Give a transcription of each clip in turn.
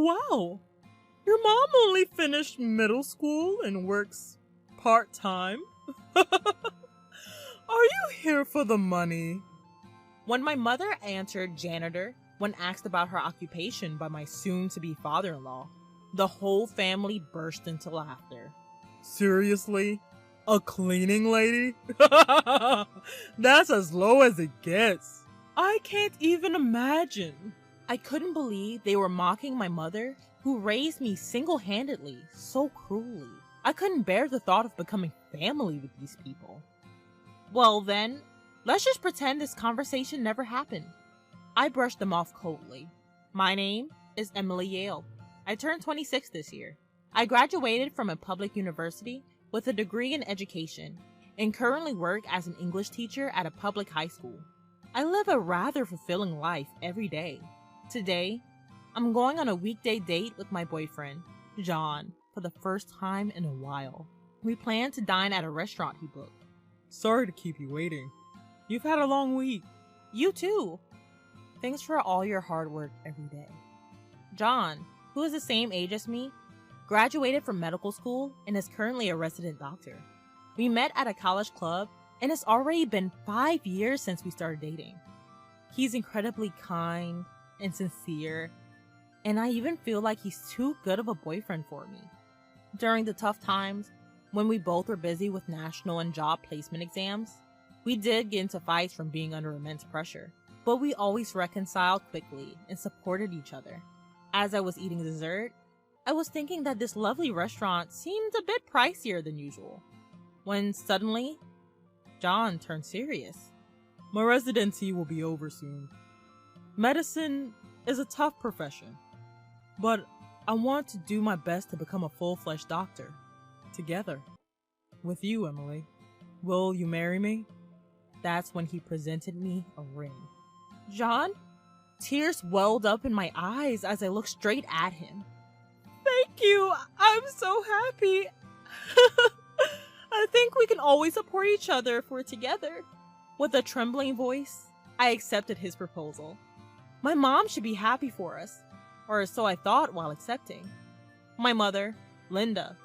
Wow, your mom only finished middle school and works part-time? Are you here for the money? When my mother answered janitor when asked about her occupation by my soon-to-be father-in-law, the whole family burst into laughter. Seriously? A cleaning lady? That's as low as it gets. I can't even imagine. I couldn't believe they were mocking my mother, who raised me single-handedly so cruelly. I couldn't bear the thought of becoming family with these people. Well then, let's just pretend this conversation never happened. I brushed them off coldly. My name is Emily Yale. I turned 26 this year. I graduated from a public university with a degree in education and currently work as an English teacher at a public high school. I live a rather fulfilling life every day. Today, I'm going on a weekday date with my boyfriend, John, for the first time in a while. We plan to dine at a restaurant he booked. Sorry to keep you waiting. You've had a long week. You too. Thanks for all your hard work every day. John, who is the same age as me, graduated from medical school and is currently a resident doctor. We met at a college club and it's already been 5 years since we started dating. He's incredibly kind and sincere, and I even feel like he's too good of a boyfriend for me. During the tough times, when we both were busy with national and job placement exams, we did get into fights from being under immense pressure, but we always reconciled quickly and supported each other. As I was eating dessert, I was thinking that this lovely restaurant seemed a bit pricier than usual, when suddenly, John turned serious. My residency will be over soon. Medicine is a tough profession, but I want to do my best to become a full-fledged doctor. Together. With you, Emily. Will you marry me? That's when he presented me a ring. John? Tears welled up in my eyes as I looked straight at him. Thank you! I'm so happy! I think we can always support each other if we're together. With a trembling voice, I accepted his proposal. My mom should be happy for us, or so I thought while accepting. My mother, Linda,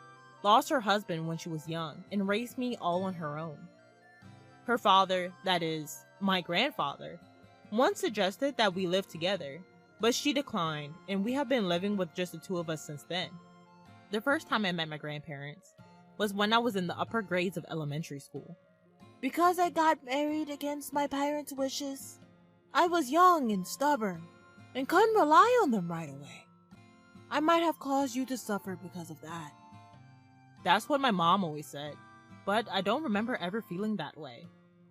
lost her husband when she was young and raised me all on her own. Her father, that is, my grandfather, once suggested that we live together, but she declined, and we have been living with just the two of us since then. The first time I met my grandparents was when I was in the upper grades of elementary school. Because I got married against my parents' wishes, I was young and stubborn, and couldn't rely on them right away. I might have caused you to suffer because of that. That's what my mom always said, but I don't remember ever feeling that way.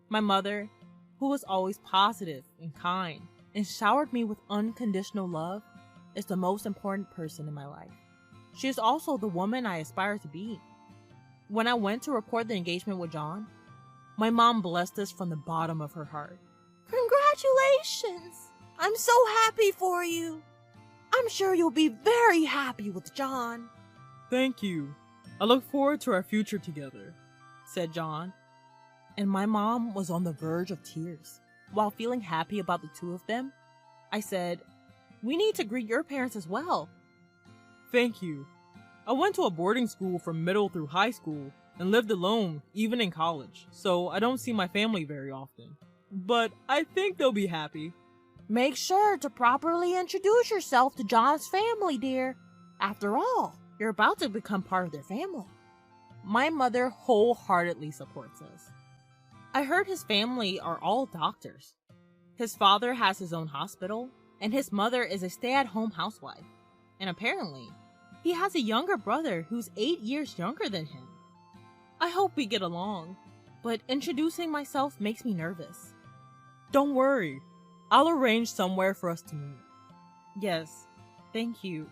My mother, who was always positive and kind, and showered me with unconditional love, is the most important person in my life. She is also the woman I aspire to be. When I went to report the engagement with John, my mom blessed us from the bottom of her heart. Congratulations! I'm so happy for you. I'm sure you'll be very happy with John. Thank you. I look forward to our future together, said John. And my mom was on the verge of tears. While feeling happy about the two of them, I said, we need to greet your parents as well. Thank you. I went to a boarding school from middle through high school and lived alone, even in college, so I don't see my family very often. But I think they'll be happy. Make sure to properly introduce yourself to John's family, dear. After all, you're about to become part of their family. My mother wholeheartedly supports us. I heard his family are all doctors. His father has his own hospital, and his mother is a stay-at-home housewife. And apparently, he has a younger brother who's 8 years younger than him. I hope we get along, but introducing myself makes me nervous. Don't worry, I'll arrange somewhere for us to meet. Yes, thank you.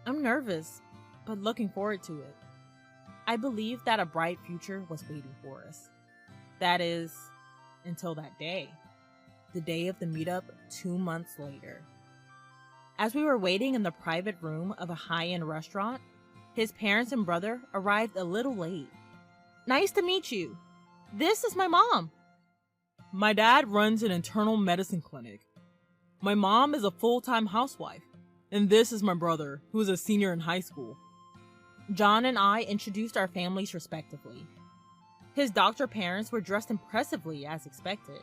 I'm nervous, but looking forward to it. I believe that a bright future was waiting for us. That is, until that day. The day of the meetup 2 months later. As we were waiting in the private room of a high-end restaurant, his parents and brother arrived a little late. Nice to meet you. This is my mom. My dad runs an internal medicine clinic. My mom is a full-time housewife. And this is my brother, who is a senior in high school. John and I introduced our families respectively. His doctor parents were dressed impressively as expected.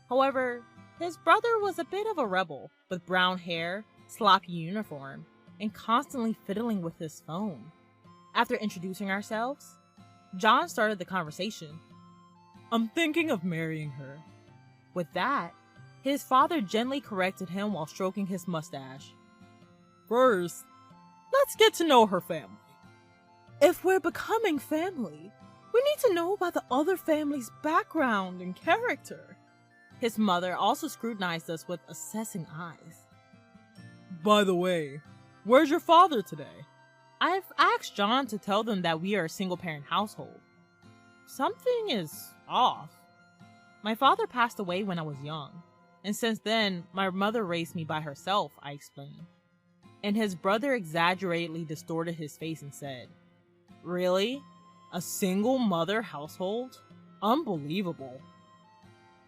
However, his brother was a bit of a rebel, with brown hair, sloppy uniform, and constantly fiddling with his phone. After introducing ourselves, John started the conversation. I'm thinking of marrying her. With that, his father gently corrected him while stroking his mustache. First, let's get to know her family. If we're becoming family, we need to know about the other family's background and character. His mother also scrutinized us with assessing eyes. By the way, where's your father today? I've asked John to tell them that we are a single-parent household. Something is off. My father passed away when I was young, and since then, my mother raised me by herself, I explained. And his brother exaggeratedly distorted his face and said, Really? A single mother household? Unbelievable.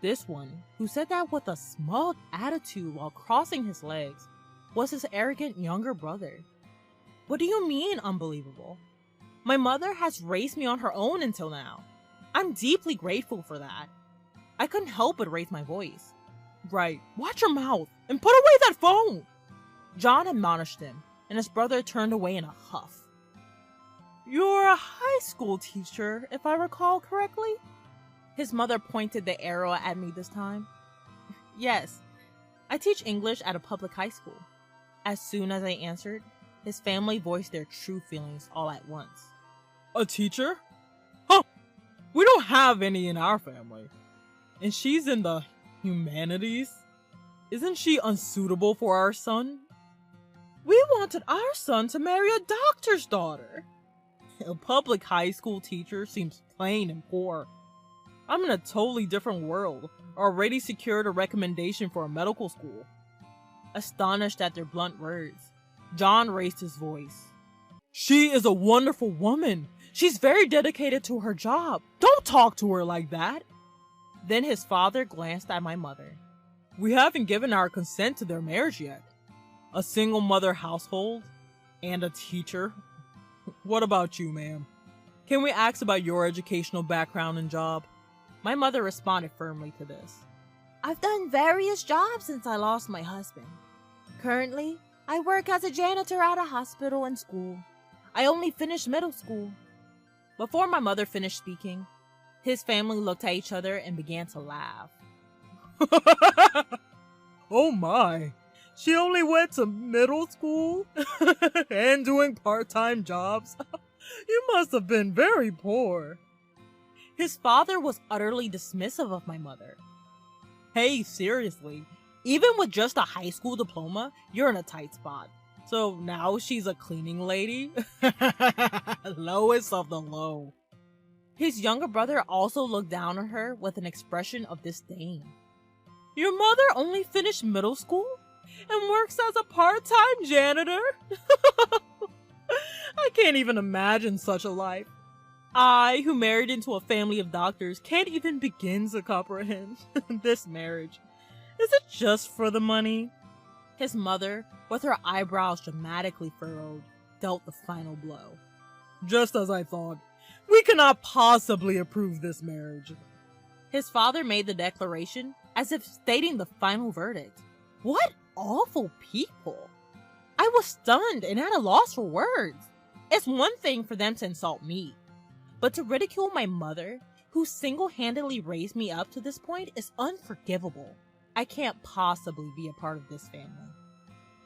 This one, who said that with a smug attitude while crossing his legs, was his arrogant younger brother. What do you mean, unbelievable? My mother has raised me on her own until now. I'm deeply grateful for that. I couldn't help but raise my voice. Right, watch your mouth and put away that phone! John admonished him, and his brother turned away in a huff. You're a high school teacher, if I recall correctly? His mother pointed the arrow at me this time. Yes, I teach English at a public high school. As soon as I answered, his family voiced their true feelings all at once. A teacher? Huh! We don't have any in our family. And she's in the humanities? Isn't she unsuitable for our son? We wanted our son to marry a doctor's daughter. A public high school teacher seems plain and poor. I'm in a totally different world, already secured a recommendation for a medical school. Astonished at their blunt words, John raised his voice. She is a wonderful woman. She's very dedicated to her job. Don't talk to her like that. Then his father glanced at my mother. We haven't given our consent to their marriage yet. A single mother household and a teacher. What about you, ma'am? Can we ask about your educational background and job? My mother responded firmly to this. I've done various jobs since I lost my husband. Currently, I work as a janitor at a hospital and school. I only finished middle school. Before my mother finished speaking, his family looked at each other and began to laugh. Oh my! She only went to middle school? And doing part-time jobs? You must have been very poor. His father was utterly dismissive of my mother. Hey, seriously, even with just a high school diploma, you're in a tight spot. So now she's a cleaning lady? Lowest of the low. His younger brother also looked down on her with an expression of disdain. Your mother only finished middle school and works as a part-time janitor? I can't even imagine such a life. I, who married into a family of doctors, can't even begin to comprehend this marriage. Is it just for the money? His mother, with her eyebrows dramatically furrowed, dealt the final blow. Just as I thought. We cannot possibly approve this marriage. His father made the declaration as if stating the final verdict. What awful people! I was stunned and at a loss for words. It's one thing for them to insult me, but to ridicule my mother, who single-handedly raised me up to this point, is unforgivable. I can't possibly be a part of this family.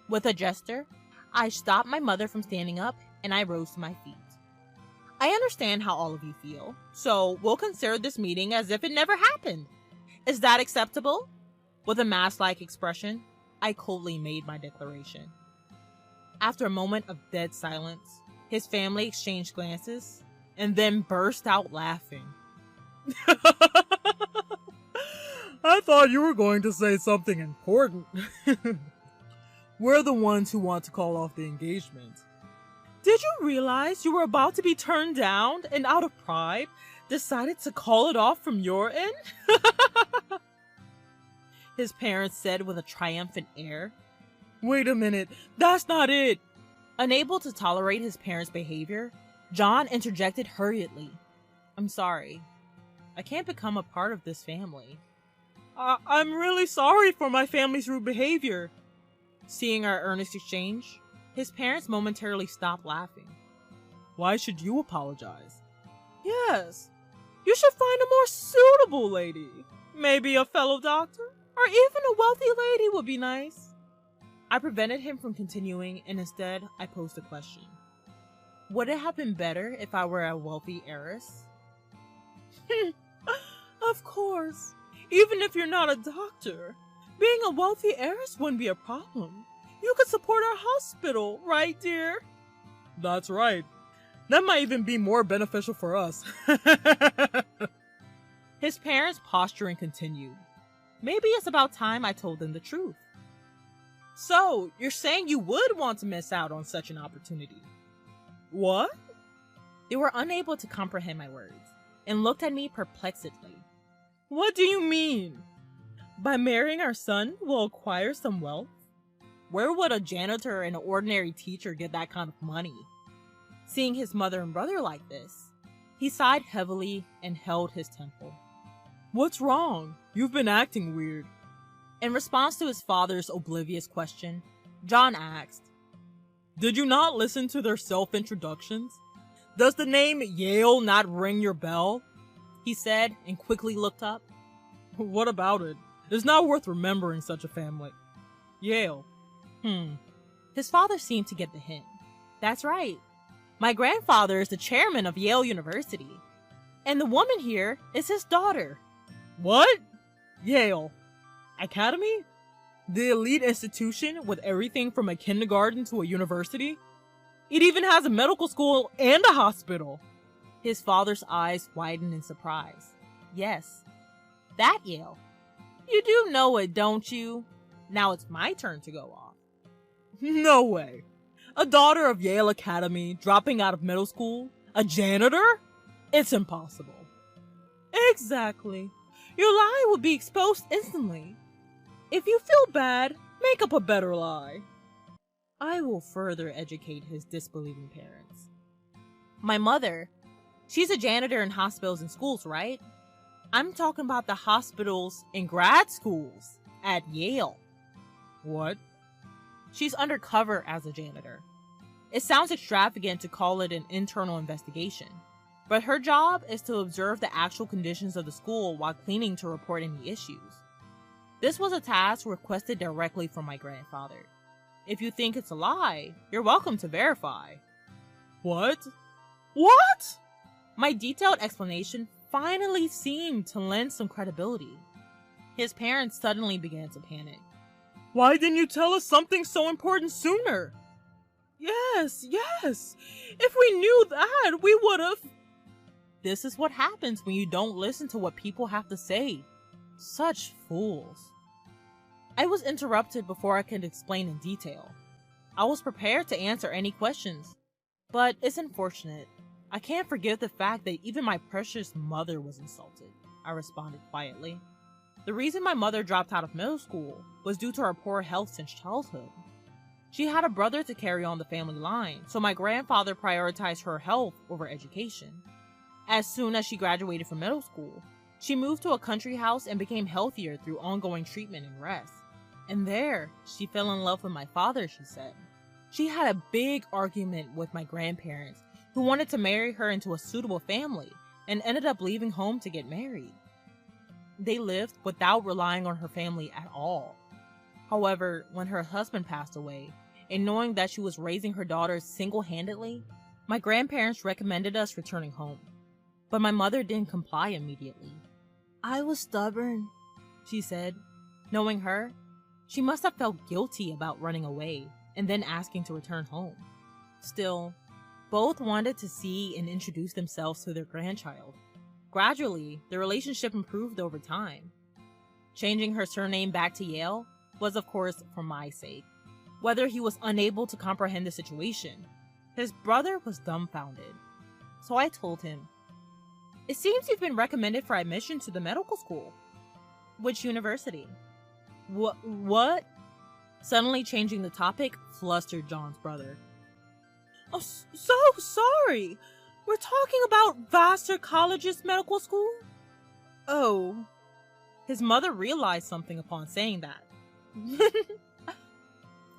With a gesture, I stopped my mother from standing up and I rose to my feet. I understand how all of you feel, so we'll consider this meeting as if it never happened. Is that acceptable? With a mask-like expression, I coldly made my declaration. After a moment of dead silence, his family exchanged glances and then burst out laughing. I thought you were going to say something important. We're the ones who want to call off the engagement. Did you realize you were about to be turned down and out of pride, decided to call it off from your end? His parents said with a triumphant air. Wait a minute, that's not it. Unable to tolerate his parents' behavior, John interjected hurriedly. I'm sorry. I can't become a part of this family. I'm really sorry for my family's rude behavior. Seeing our earnest exchange, his parents momentarily stopped laughing. Why should you apologize? Yes, you should find a more suitable lady. Maybe a fellow doctor? Or even a wealthy lady would be nice. I prevented him from continuing, and instead I posed a question. Would it have been better if I were a wealthy heiress? Of course. Even if you're not a doctor, being a wealthy heiress wouldn't be a problem. You could support our hospital, right, dear? That's right. That might even be more beneficial for us. His parents' posturing continued. Maybe it's about time I told them the truth. So, you're saying you would want to miss out on such an opportunity? What? They were unable to comprehend my words and looked at me perplexedly. What do you mean? By marrying our son, we'll acquire some wealth? Where would a janitor and an ordinary teacher get that kind of money? Seeing his mother and brother like this, he sighed heavily and held his temple. What's wrong? You've been acting weird. In response to his father's oblivious question, John asked, Did you not listen to their self-introductions? Does the name Yale not ring your bell? He said, and quickly looked up. What about it? It's not worth remembering such a family. Yale. His father seemed to get the hint. That's right. My grandfather is the chairman of Yale University. And the woman here is his daughter. What? Yale. Academy? The elite institution with everything from a kindergarten to a university? It even has a medical school and a hospital. His father's eyes widened in surprise. Yes, that Yale. You do know it, don't you? Now it's my turn to go off. No way. A daughter of Yale Academy dropping out of middle school? A janitor? It's impossible. Exactly. Your lie would be exposed instantly. If you feel bad, make up a better lie. I will further educate his disbelieving parents. My mother, she's a janitor in hospitals and schools, right? I'm talking about the hospitals and grad schools at Yale. What? She's undercover as a janitor. It sounds extravagant to call it an internal investigation, but her job is to observe the actual conditions of the school while cleaning to report any issues. This was a task requested directly from my grandfather. If you think it's a lie, you're welcome to verify. What? What? My detailed explanation finally seemed to lend some credibility. His parents suddenly began to panic. Why didn't you tell us something so important sooner? Yes. If we knew that, we would've. This is what happens when you don't listen to what people have to say. Such fools. I was interrupted before I could explain in detail. I was prepared to answer any questions, but it's unfortunate. I can't forgive the fact that even my precious mother was insulted, I responded quietly. The reason my mother dropped out of middle school was due to her poor health since childhood. She had a brother to carry on the family line, so my grandfather prioritized her health over education. As soon as she graduated from middle school, she moved to a country house and became healthier through ongoing treatment and rest. And there, she fell in love with my father, she said. She had a big argument with my grandparents, who wanted to marry her into a suitable family, and ended up leaving home to get married. They lived without relying on her family at all. However, when her husband passed away, and knowing that she was raising her daughters single-handedly, my grandparents recommended us returning home. But my mother didn't comply immediately. I was stubborn, she said. Knowing her, she must have felt guilty about running away and then asking to return home. Still, both wanted to see and introduce themselves to their grandchild. Gradually, the relationship improved over time. Changing her surname back to Yale was, of course, for my sake. Whether he was unable to comprehend the situation, his brother was dumbfounded. So I told him, "It seems you've been recommended for admission to the medical school." "Which university?" What? Suddenly changing the topic flustered John's brother. Oh, so sorry. We're talking about Vassar College's medical school? Oh. His mother realized something upon saying that.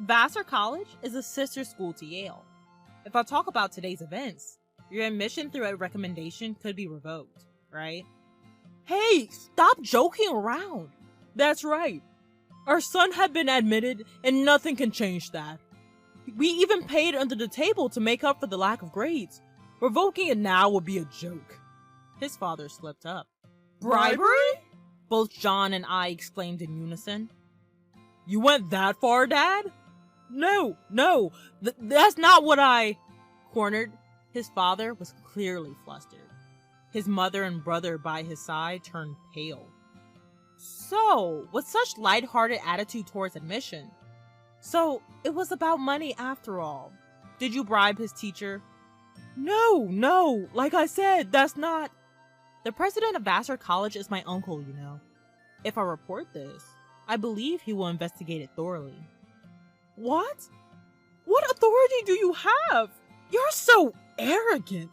Vassar College is a sister school to Yale. If I talk about today's events, your admission through a recommendation could be revoked, right? Hey, stop joking around. That's right. Our son had been admitted and nothing can change that. We even paid under the table to make up for the lack of grades. Revoking it now would be a joke. His father slipped up. Bribery? Both John and I exclaimed in unison. You went that far, Dad? No, that's not what I... Cornered, his father was clearly flustered. His mother and brother by his side turned pale. So, with such lighthearted attitude towards admission, so it was about money after all. Did you bribe his teacher? No, like I said, that's not... The president of Vassar College is my uncle, you know. If I report this, I believe he will investigate it thoroughly. What? What authority do you have? You're so arrogant.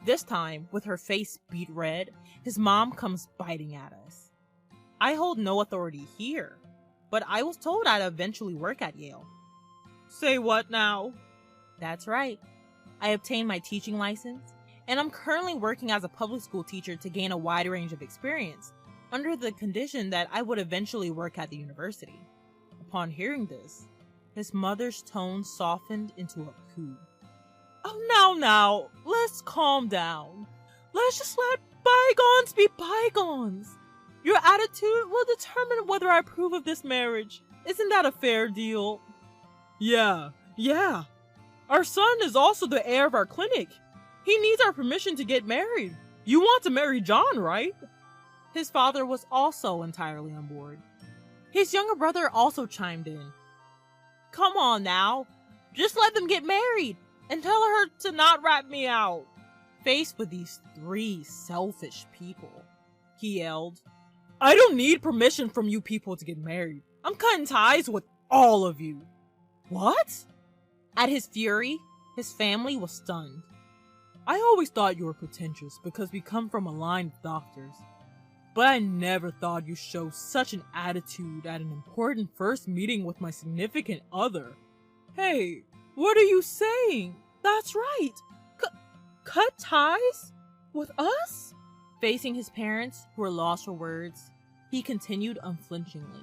This time, with her face beet red, his mom comes biting at us. I hold no authority here, but I was told I'd eventually work at Yale. Say what now? That's right. I obtained my teaching license, and I'm currently working as a public school teacher to gain a wide range of experience, under the condition that I would eventually work at the university. Upon hearing this, his mother's tone softened into a coo. Oh, now, let's calm down. Let's just let bygones be bygones. Your attitude will determine whether I approve of this marriage. Isn't that a fair deal? Yeah. Our son is also the heir of our clinic. He needs our permission to get married. You want to marry John, right? His father was also entirely on board. His younger brother also chimed in. Come on now, just let them get married and tell her to not rat me out. Faced with these three selfish people, he yelled, I don't need permission from you people to get married. I'm cutting ties with all of you. What? At his fury, his family was stunned. I always thought you were pretentious because we come from a line of doctors. But I never thought you'd show such an attitude at an important first meeting with my significant other. Hey, what are you saying? That's right. Cut ties? With us? Facing his parents, who were lost for words, he continued unflinchingly.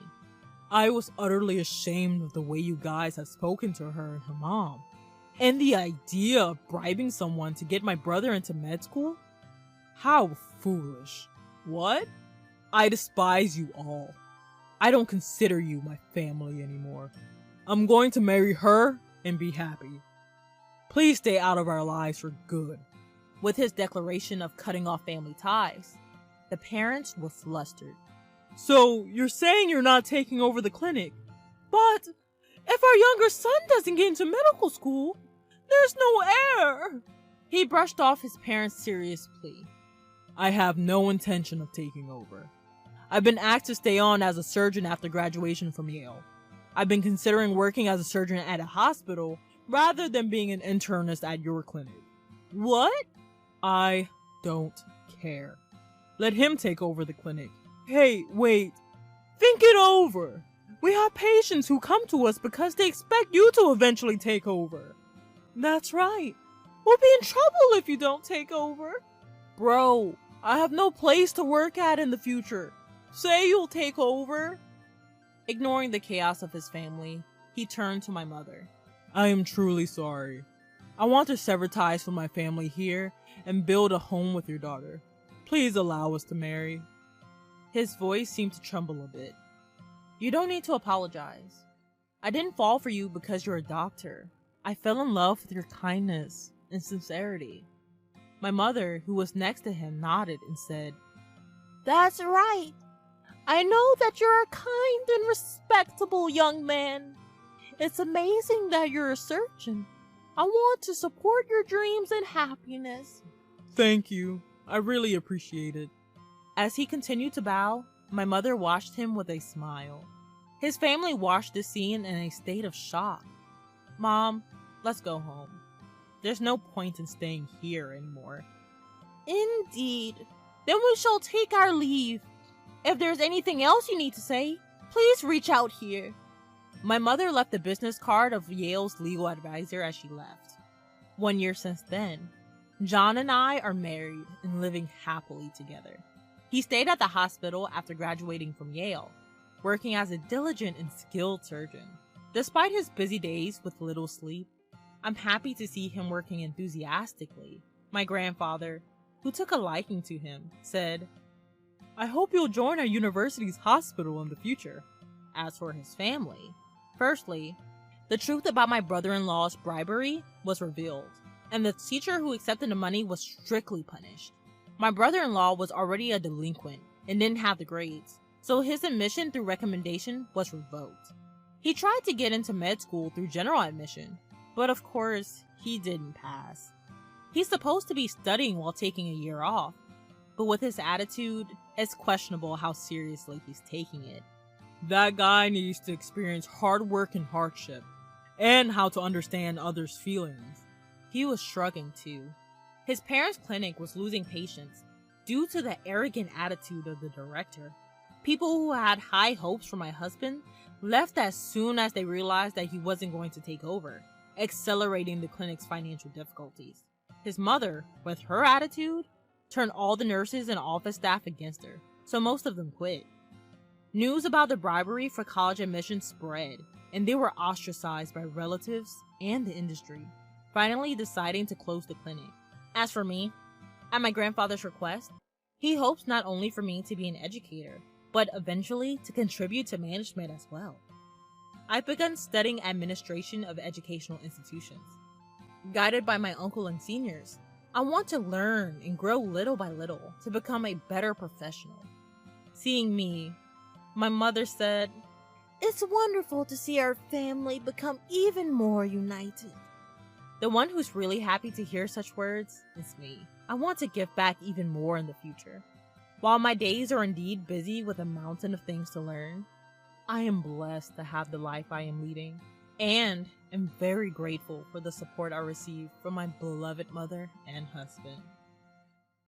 I was utterly ashamed of the way you guys have spoken to her and her mom. And the idea of bribing someone to get my brother into med school? How foolish. What? I despise you all. I don't consider you my family anymore. I'm going to marry her and be happy. Please stay out of our lives for good. With his declaration of cutting off family ties, the parents were flustered. So, you're saying you're not taking over the clinic? But, if our younger son doesn't get into medical school, there's no heir. He brushed off his parents' serious plea. I have no intention of taking over. I've been asked to stay on as a surgeon after graduation from Yale. I've been considering working as a surgeon at a hospital rather than being an internist at your clinic. What? I don't care. Let him take over the clinic. Hey, wait. Think it over. We have patients who come to us because they expect you to eventually take over. That's right. We'll be in trouble if you don't take over. Bro, I have no place to work at in the future. Say you'll take over. Ignoring the chaos of his family, he turned to my mother. I am truly sorry. I want to sever ties from my family here and build a home with your daughter. Please allow us to marry. His voice seemed to tremble a bit. You don't need to apologize. I didn't fall for you because you're a doctor. I fell in love with your kindness and sincerity. My mother, who was next to him, nodded and said, That's right. I know that you're a kind and respectable young man. It's amazing that you're a surgeon. I want to support your dreams and happiness. Thank you. I really appreciate it. As he continued to bow, my mother watched him with a smile. His family watched the scene in a state of shock. "Mom, let's go home. There's no point in staying here anymore." Indeed. Then we shall take our leave. If there's anything else you need to say, please reach out here. My mother left the business card of Yale's legal advisor as she left. 1 year since then, John and I are married and living happily together. He stayed at the hospital after graduating from Yale, working as a diligent and skilled surgeon. Despite his busy days with little sleep, I'm happy to see him working enthusiastically. My grandfather, who took a liking to him, said, "I hope you'll join our university's hospital in the future." As for his family, firstly, the truth about my brother-in-law's bribery was revealed, and the teacher who accepted the money was strictly punished. My brother-in-law was already a delinquent and didn't have the grades, so his admission through recommendation was revoked. He tried to get into med school through general admission, but of course, he didn't pass. He's supposed to be studying while taking a year off, but with his attitude, it's questionable how seriously he's taking it. That guy needs to experience hard work and hardship, and how to understand others' feelings. He was shrugging too. His parents' clinic was losing patients due to the arrogant attitude of the director. People who had high hopes for my husband left as soon as they realized that he wasn't going to take over, accelerating the clinic's financial difficulties. His mother, with her attitude, turned all the nurses and office staff against her, so most of them quit. News about the bribery for college admissions spread, and they were ostracized by relatives and the industry, finally deciding to close the clinic. As for me, at my grandfather's request, he hopes not only for me to be an educator, but eventually to contribute to management as well. I've begun studying administration of educational institutions. Guided by my uncle and seniors, I want to learn and grow little by little to become a better professional. Seeing me, my mother said, "It's wonderful to see our family become even more united." The one who's really happy to hear such words is me. I want to give back even more in the future. While my days are indeed busy with a mountain of things to learn, I am blessed to have the life I am leading, and am very grateful for the support I receive from my beloved mother and husband.